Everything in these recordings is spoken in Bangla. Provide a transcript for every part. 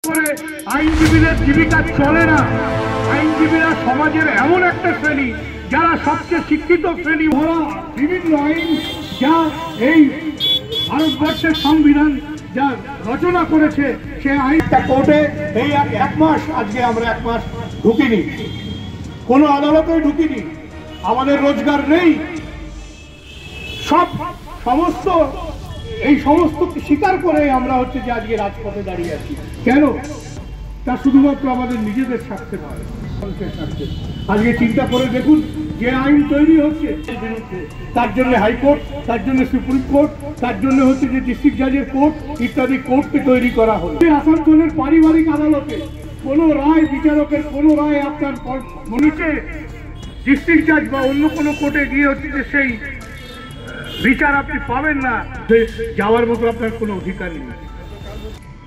করে আইনজীবীদের জীবিকা চলে না। আইনজীবীরা সমাজের এমন একটা শ্রেণী যারা সবচেয়ে শিক্ষিত শ্রেণী। ওরা বিভিন্ন আইন যা এই ভারতবর্ষের সংবিধান যা রচনা করেছে সে আইনটা কোর্টে এই এক মাস, আজকে আমরা 1 মাস ঢুকিনি, কোনো আদালতে ঢুকিনি, আমাদের রোজগার নেই, সমস্ত স্বীকার করে আমরা হচ্ছে যে আজকে রাজপথে দাঁড়িয়ে আছি। কেন? তা শুধুমাত্র আমাদের নিজেদের স্বার্থে নয়, মানুষের স্বার্থে। আজকে চিন্তা করে দেখুন যে আইন তৈরি হচ্ছে বিরুদ্ধে, তার জন্য হাইকোর্ট, তার জন্য সুপ্রিম কোর্ট, তার জন্য হচ্ছে যে ডিস্ট্রিক্ট জাজের কোর্ট ইত্যাদি কোর্টকে তৈরি করা হলো। আসানসোলের পারিবারিক আদালতে কোনো রায়, বিচারকের কোনো রায় আপনার মনিকে ডিস্ট্রিক্ট জাজ বা অন্য কোনো কোর্টে গিয়ে হচ্ছে যে সেই বিচার আপনি পাবেন না, যাওয়ার মতো আপনার কোনো অধিকার নেই।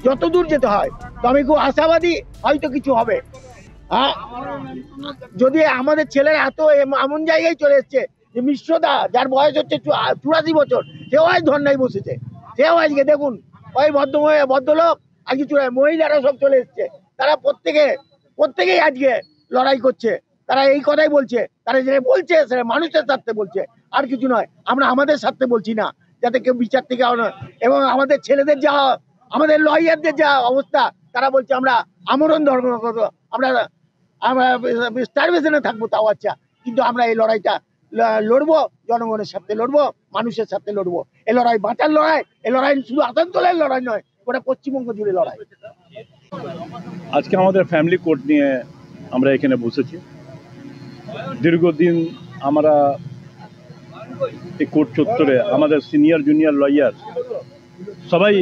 যত দূর যেতে হয়, তো আমি খুব আশাবাদী হয়তো কিছু হবে। হ্যাঁ, যদি আমাদের ছেলেরা এত এমন জায়গায় চলে এসছে যে মিশ্রদা, যার বয়স হচ্ছে 84 বছর, সেও আজ ধর্নায় বসেছে। সেও আজকে দেখুন ওই ভদ্রলোক আজকে মহিলারা সব চলে এসছে, তারা প্রত্যেকেই আজকে লড়াই করছে। তারা এই কথাই বলছে, তারা যেটা বলছে সেটা মানুষের স্বার্থে বলছে, আর কিছু নয়। আমরা আমাদের স্বার্থে বলছি না, যাতে কেউ বিচার থেকে, এবং আমাদের ছেলেদের যা, আমাদের লয়ারদের যা অবস্থা, তারা বলছে আমরা আমরণ ধর্ম করবো, আমরা স্টারভেশনে থাকবো, তাও আচ্ছা, কিন্তু আমরা এই লড়াইটা লড়বো, জনগণের সাথে লড়বো, মানুষের সাথে লড়বো। এই লড়াই বাঁচার লড়াই, এই লড়াই শুধু আসানসোলের লড়াই নয়, গোটা পশ্চিমবঙ্গ জুড়ে লড়াই। আজকে আমাদের ফ্যামিলি কোর্ট নিয়ে আমরা এখানে বসেছি। দীর্ঘদিন আমরা এই কোর্ট চত্বরে আমাদের সিনিয়র জুনিয়র লয়ার সবাই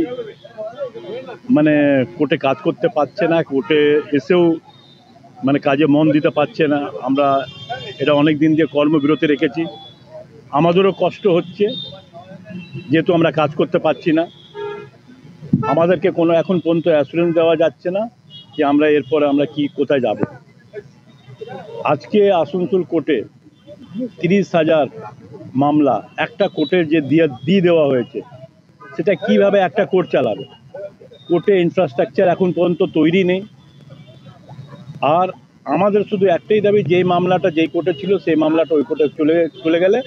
মানে কোর্টে কাজ করতে পারছে না, কোর্টে এসেও মানে কাজে মন দিতে পারছে না। আমরা এটা অনেক দিন দিয়ে কর্মবিরতি রেখেছি, আমাদেরও কষ্ট হচ্ছে যেহেতু আমরা কাজ করতে পারছি না। আমাদেরকে কোনো এখন পর্যন্ত অ্যাসুরেন্স দেওয়া যাচ্ছে না যে আমরা এরপরে আমরা কোথায় যাব। আজকে আসানসোল কোর্টে 30,000 মামলা একটা কোর্টের যে দিয়ে দেওয়া হয়েছে, সেটা কিভাবে একটা কোর্ট চালাবে? কোর্টে ইনফ্রাস্ট্রাকচার এখন পর্যন্ত তৈরি নেই। আর আমাদের শুধু একটাই দাবি, যেই মামলাটা যেই কোর্টে ছিল সেই মামলাটা ওই কোর্টে চলে গেলে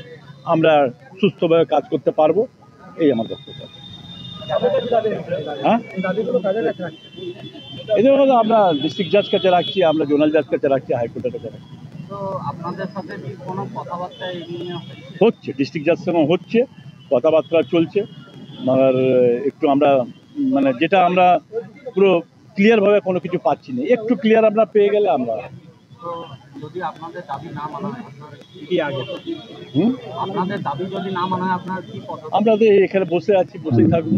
আমরা সুস্থভাবে কাজ করতে পারবো, এই আমার বক্তব্য। হ্যাঁ, এদের কথা আমরা ডিস্ট্রিক্ট জাজ কাছে রাখছি, আমরা জোনাল জাজ কাছে রাখছি, হাইকোর্টের কাছে রাখছি। হচ্ছে ডিস্ট্রিক্ট জাজ সঙ্গে হচ্ছে, কথাবার্তা চলছে। আর একটু আমরা মানে যেটা আমরা পুরো ক্লিয়ারভাবে কোনো কিছু পাচ্ছি না, একটু ক্লিয়ার আমরা পেয়ে গেলে আমরা আমরা তো এখানে বসে আছি, বসেই থাকবো।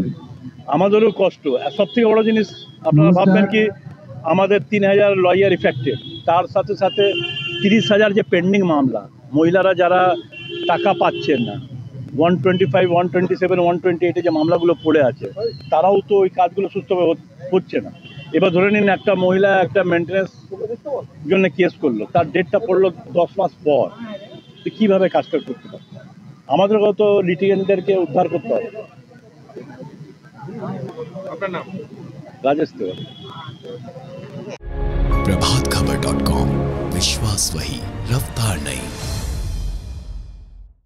আমাদেরও কষ্ট। সব থেকে বড় জিনিস আপনারা ভাববেন কি, আমাদের 3,000 লয়ার ইফেক্টেড, তার সাথে সাথে 30,000 যে পেন্ডিং মামলা, মহিলারা যারা টাকা পাচ্ছেন না, 125, 127, 128 যে মামলাগুলো পড়ে আছে, তারাও তো ওই কাজগুলো সুস্থভাবে হচ্ছে না। এবার ধরে নিন একটা মহিলা একটা মেনটেন্যান্স জন্য কেস করলো, তার ডেটটা পড়লো 10 মাস পর, তো কীভাবে কাজটা করতে পারে? আমাদের তো লিটিগেন্টদেরকে উদ্ধার করতে হবে। আপনার নাম? राजेश तिवारी। प्रभातखबर.com, विश्वास वही, रफ्तार नहीं।